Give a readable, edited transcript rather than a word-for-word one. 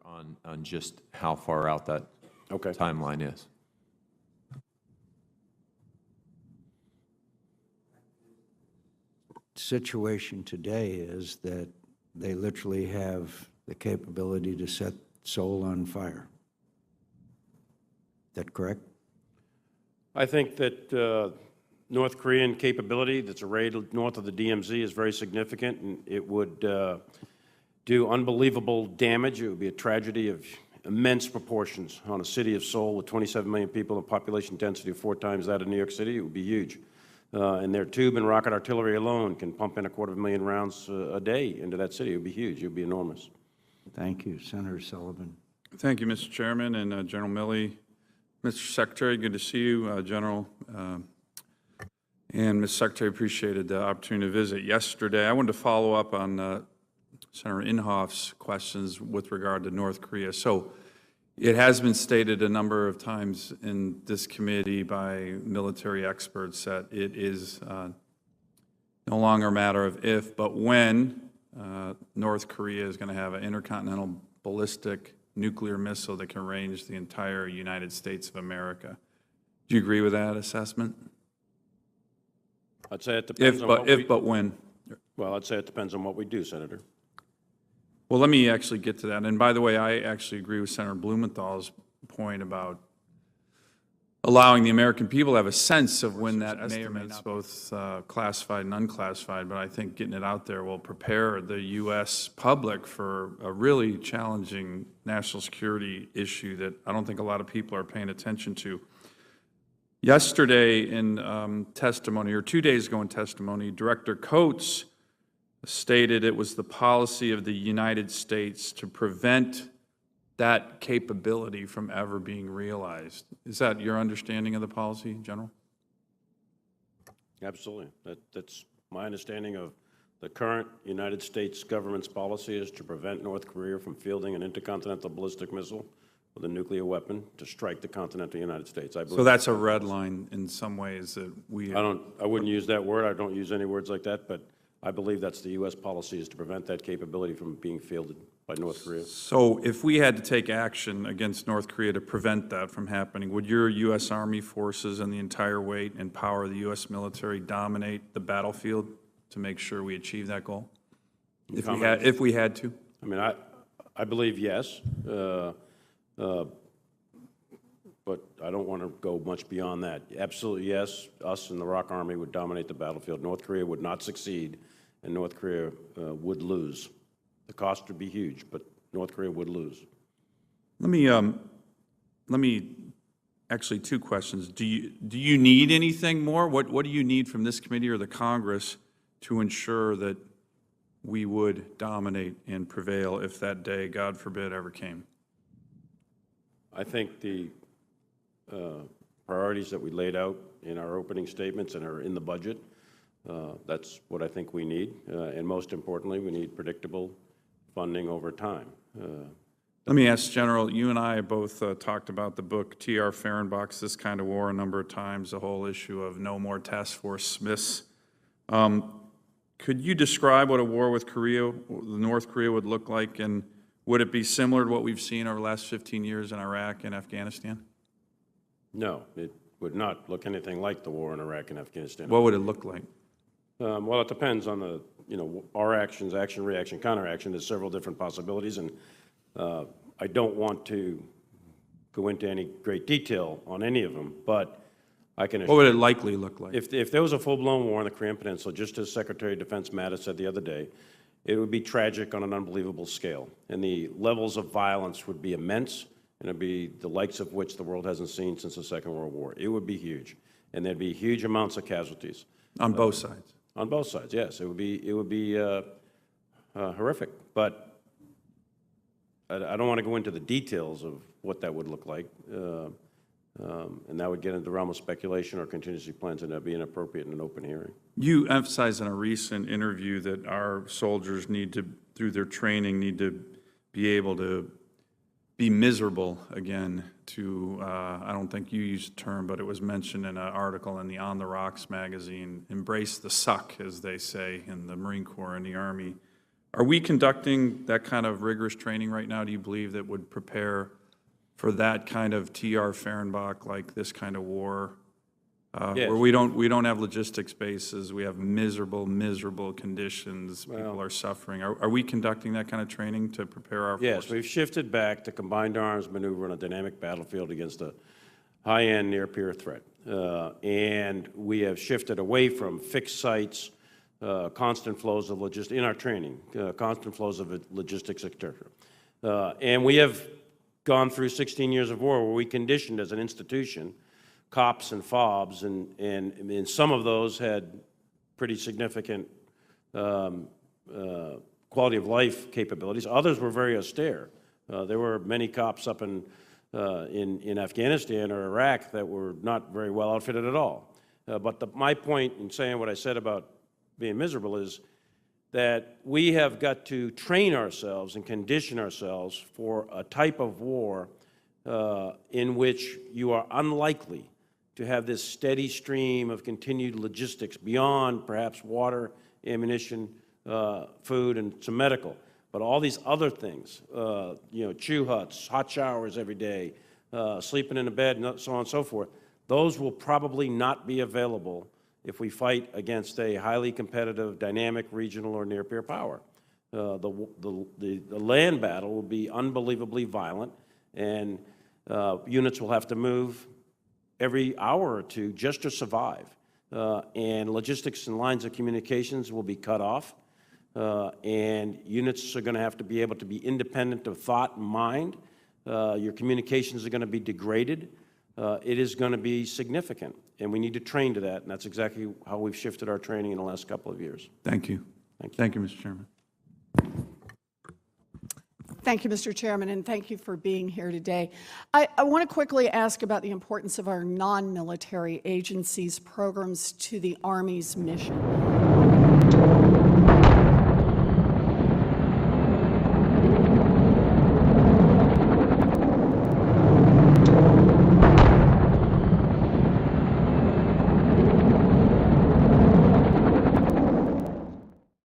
on just how far out that timeline is. Situation today is that they literally have the capability to set Seoul on fire. Is that correct? I think that North Korean capability that's arrayed north of the DMZ is very significant, and it would do unbelievable damage. It would be a tragedy of immense proportions on a city of Seoul with 27 million people and a population density of 4 times that of New York City. It would be huge. And their tube and rocket artillery alone can pump in 250,000 rounds a day into that city. It would be huge. It would be enormous. Thank you. Senator Sullivan. Thank you, Mr. Chairman, and General Milley. Mr. Secretary, good to see you. General and Mr. Secretary, appreciated the opportunity to visit yesterday. I wanted to follow up on Senator Inhofe's questions with regard to North Korea. So it has been stated a number of times in this committee by military experts that it is no longer a matter of if, but when North Korea is going to have an intercontinental ballistic nuclear missile that can range the entire United States of America. Do you agree with that assessment? I'd say it depends on but when? Well, I'd say it depends on what we do, Senator. Well, let me actually get to that. And by the way, I actually agree with Senator Blumenthal's point about allowing the American people to have a sense of when that estimate's both classified and unclassified, but I think getting it out there will prepare the U.S. public for a really challenging national security issue that I don't think a lot of people are paying attention to. Yesterday in testimony, or 2 days ago in testimony, Director Coates stated it was the policy of the United States to prevent that capability from ever being realized. Is that your understanding of the policy, General? Absolutely. That's my understanding of the current United States government's policy is to prevent North Korea from fielding an intercontinental ballistic missile with a nuclear weapon to strike the continental United States. I believe so that's a red line in some ways that we... I wouldn't use that word. I don't use any words like that, but I believe that's the U.S. policy, is to prevent that capability from being fielded by North Korea. So if we had to take action against North Korea to prevent that from happening, would your U.S. Army forces and the entire weight and power of the U.S. military dominate the battlefield to make sure we achieve that goal? If we had to? I mean, I believe yes, but I don't want to go much beyond that. Absolutely yes, us and the ROK Army would dominate the battlefield. North Korea would not succeed, and North Korea would lose. The cost would be huge, but North Korea would lose. Let me actually, 2 questions. Do you need anything more? What do you need from this committee or the Congress to ensure that we would dominate and prevail if that day, God forbid, ever came? I think the priorities that we laid out in our opening statements and are in the budget, that's what I think we need. And most importantly, we need predictable funding over time. Let me ask, General, you and I both talked about the book T.R. Fehrenbach's This Kind of War a number of times, the whole issue of no more Task Force Smiths. Could you describe what a war with Korea, North Korea, would look like, and would it be similar to what we've seen over the last 15 years in Iraq and Afghanistan? No, it would not look anything like the war in Iraq and Afghanistan. What would it look like? Well, it depends on our actions, action, reaction, counteraction. There's several different possibilities, and I don't want to go into any great detail on any of them, but I can assure you. What would it likely look like? If there was a full-blown war on the Korean Peninsula, just as Secretary of Defense Mattis said the other day, it would be tragic on an unbelievable scale, and the levels of violence would be immense, and it would be the likes of which the world hasn't seen since the Second World War. It would be huge, and there'd be huge amounts of casualties. On both sides? On both sides, yes. It would be horrific, but I don't want to go into the details of what that would look like, and that would get into the realm of speculation or contingency plans, and that would be inappropriate in an open hearing. You emphasized in a recent interview that our soldiers need to, through their training, need to be able to be miserable again to, I don't think you used the term, but it was mentioned in an article in the On the Rocks magazine, embrace the suck, as they say in the Marine Corps and the Army. Are we conducting that kind of rigorous training right now, do you believe, that would prepare for that kind of TR Fehrenbach, like this kind of war? Yes. Where we don't have logistics bases, we have miserable conditions, people are suffering. Are we conducting that kind of training to prepare our forces? Yes, we've shifted back to combined arms maneuver on a dynamic battlefield against a high-end near-peer threat. And we have shifted away from fixed sites, constant flows of logistics, in our training, constant flows of logistics, et cetera. And we have gone through 16 years of war where we conditioned as an institution COPs and FOBs, and some of those had pretty significant quality of life capabilities. Others were very austere. There were many COPs up in Afghanistan or Iraq that were not very well outfitted at all. But my point in saying what I said about being miserable is that we have got to train ourselves and condition ourselves for a type of war in which you are unlikely to have this steady stream of continued logistics beyond perhaps water, ammunition, food, and some medical. But all these other things, chew huts, hot showers every day, sleeping in a bed, and so on and so forth, those will probably not be available if we fight against a highly competitive, dynamic, regional, or near-peer power. The land battle will be unbelievably violent, and units will have to move every hour or two just to survive. And logistics and lines of communications will be cut off. And units are going to have to be able to be independent of thought and mind. Your communications are going to be degraded. It is going to be significant, and we need to train to that, and that's exactly how we've shifted our training in the last couple of years. Thank you. Thank you. Thank you, Mr. Chairman. Thank you, Mr. Chairman, and thank you for being here today. I want to quickly ask about the importance of our non-military agencies' programs to the Army's mission.